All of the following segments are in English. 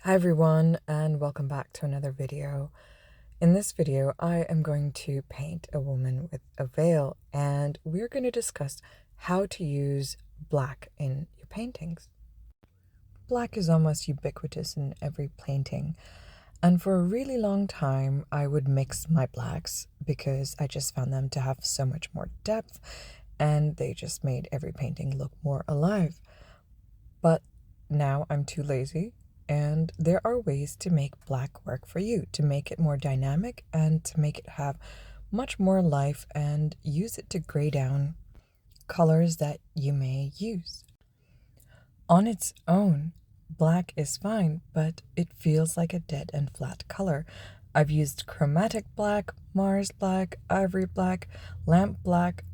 Hi everyone, and welcome back to another video. In this video, I am going to paint a woman with a veil, and we're going to discuss how to use black in your paintings. Black is almost ubiquitous in every painting, and for a really long time, I would mix my blacks because I just found them to have so much more depth, and they just made every painting look more alive. But now I'm too lazy, and there are ways to make black work for you, to make it more dynamic and to make it have much more life and use it to gray down colors that you may use. On its own, black is fine, but it feels like a dead and flat color. I've used chromatic black, Mars black, ivory black, lamp black.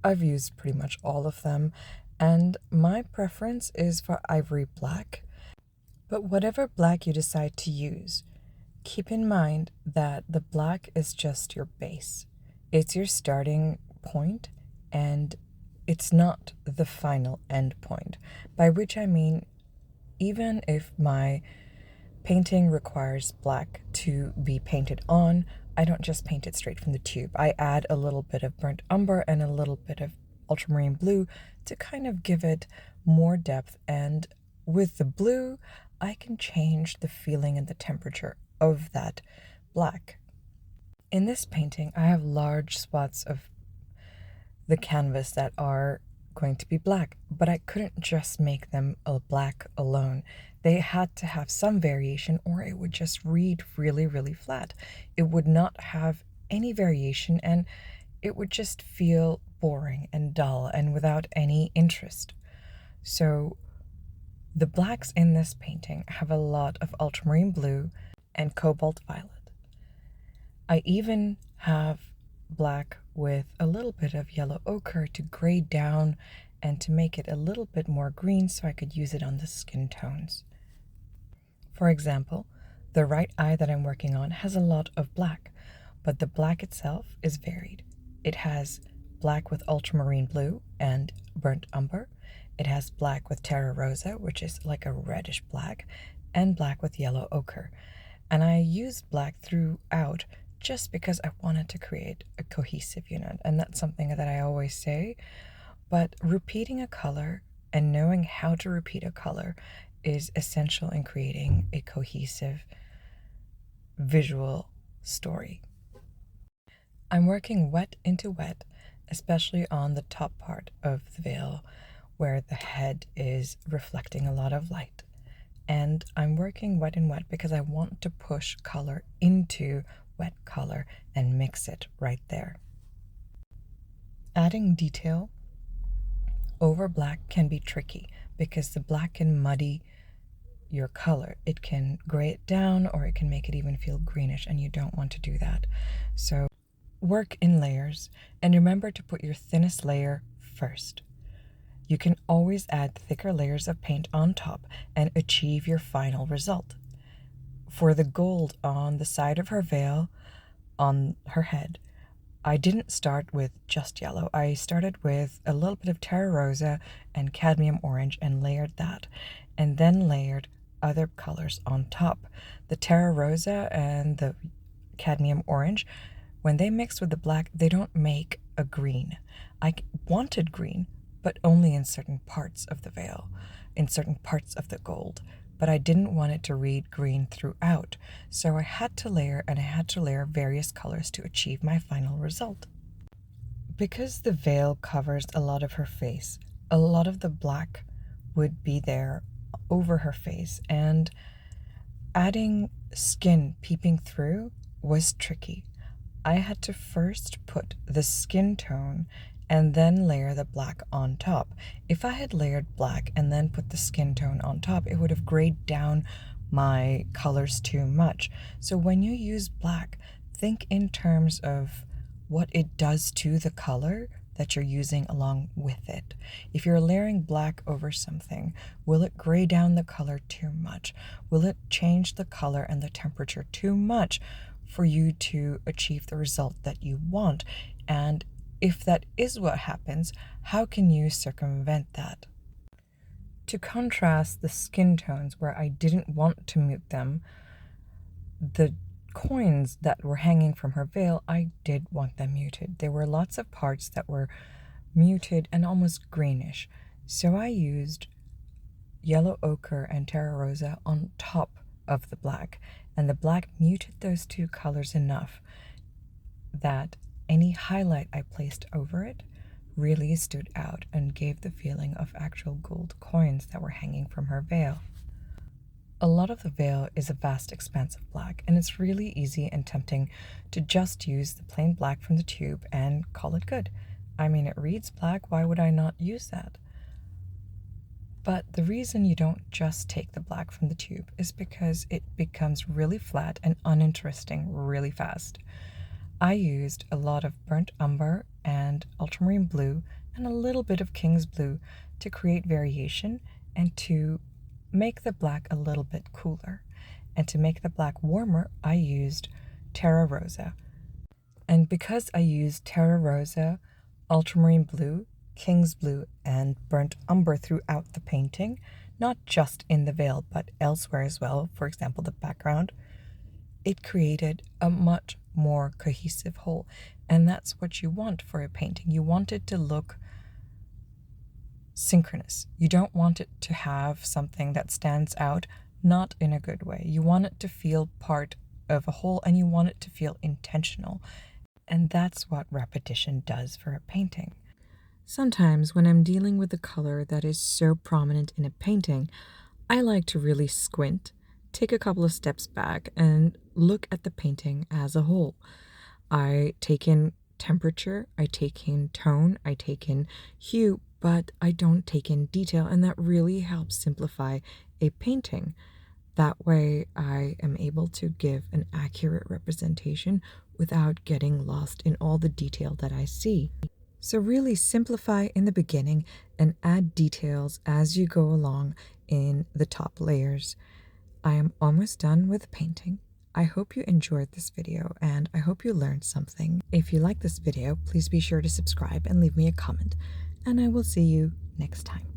I've used pretty much all of them, and my preference is for ivory black. But whatever black you decide to use, keep in mind that the black is just your base. It's your starting point, and it's not the final end point. By which I mean, even if my painting requires black to be painted on, I don't just paint it straight from the tube. I add a little bit of burnt umber and a little bit of ultramarine blue to kind of give it more depth, and with the blue, I can change the feeling and the temperature of that black. In this painting, I have large swaths of the canvas that are going to be black, but I couldn't just make them a black alone. They had to have some variation or it would just read really, really flat. It would not have any variation and it would just feel boring and dull and without any interest. So the blacks in this painting have a lot of ultramarine blue and cobalt violet. I even have black with a little bit of yellow ochre to gray down and to make it a little bit more green so I could use it on the skin tones. For example, the right eye that I'm working on has a lot of black, but the black itself is varied. It has black with ultramarine blue and burnt umber. It has black with terra rosa, which is like a reddish black, and black with yellow ochre. And I use black throughout just because I wanted to create a cohesive unit, and that's something that I always say. But repeating a color and knowing how to repeat a color is essential in creating a cohesive visual story. I'm working wet into wet, especially on the top part of the veil where the head is reflecting a lot of light. And I'm working wet and wet because I want to push color into wet color and mix it right there. Adding detail over black can be tricky because the black can muddy your color. It can gray it down or it can make it even feel greenish, and you don't want to do that. So work in layers and remember to put your thinnest layer first. You can always add thicker layers of paint on top and achieve your final result. For the gold on the side of her veil, on her head, I didn't start with just yellow. I started with a little bit of terra rosa and cadmium orange and layered that, and then layered other colors on top. The terra rosa and the cadmium orange, when they mix with the black, they don't make a green. I wanted green, but only in certain parts of the veil, in certain parts of the gold. But I didn't want it to read green throughout, so I had to layer, and I had to layer various colors to achieve my final result. Because the veil covers a lot of her face, a lot of the black would be there over her face, and adding skin peeping through was tricky. I had to first put the skin tone and then layer the black on top. If I had layered black and then put the skin tone on top, it would have grayed down my colors too much. So when you use black, think in terms of what it does to the color that you're using along with it. If you're layering black over something, will it gray down the color too much? Will it change the color and the temperature too much for you to achieve the result that you want? And if that is what happens, how can you circumvent that? To contrast the skin tones where I didn't want to mute them, the coins that were hanging from her veil, I did want them muted. There were lots of parts that were muted and almost greenish, so I used yellow ochre and terra rosa on top of the black, and the black muted those two colors enough that any highlight I placed over it really stood out and gave the feeling of actual gold coins that were hanging from her veil. A lot of the veil is a vast expanse of black, and it's really easy and tempting to just use the plain black from the tube and call it good. I mean, it reads black, why would I not use that? But the reason you don't just take the black from the tube is because it becomes really flat and uninteresting really fast. I used a lot of burnt umber and ultramarine blue and a little bit of king's blue to create variation and to make the black a little bit cooler. And to make the black warmer, I used terra rosa. And because I used terra rosa, ultramarine blue, king's blue, and burnt umber throughout the painting, not just in the veil but elsewhere as well, for example the background, it created a much more cohesive whole. And that's what you want for a painting. You want it to look synchronous. You don't want it to have something that stands out not in a good way. You want it to feel part of a whole, and you want it to feel intentional. And that's what repetition does for a painting. Sometimes when I'm dealing with a color that is so prominent in a painting, I like to really squint, take a couple of steps back, and look at the painting as a whole. I take in temperature, I take in tone, I take in hue, but I don't take in detail, and that really helps simplify a painting. That way I am able to give an accurate representation without getting lost in all the detail that I see. So really simplify in the beginning and add details as you go along in the top layers. I am almost done with the painting. I hope you enjoyed this video and I hope you learned something. If you like this video, please be sure to subscribe and leave me a comment, and I will see you next time.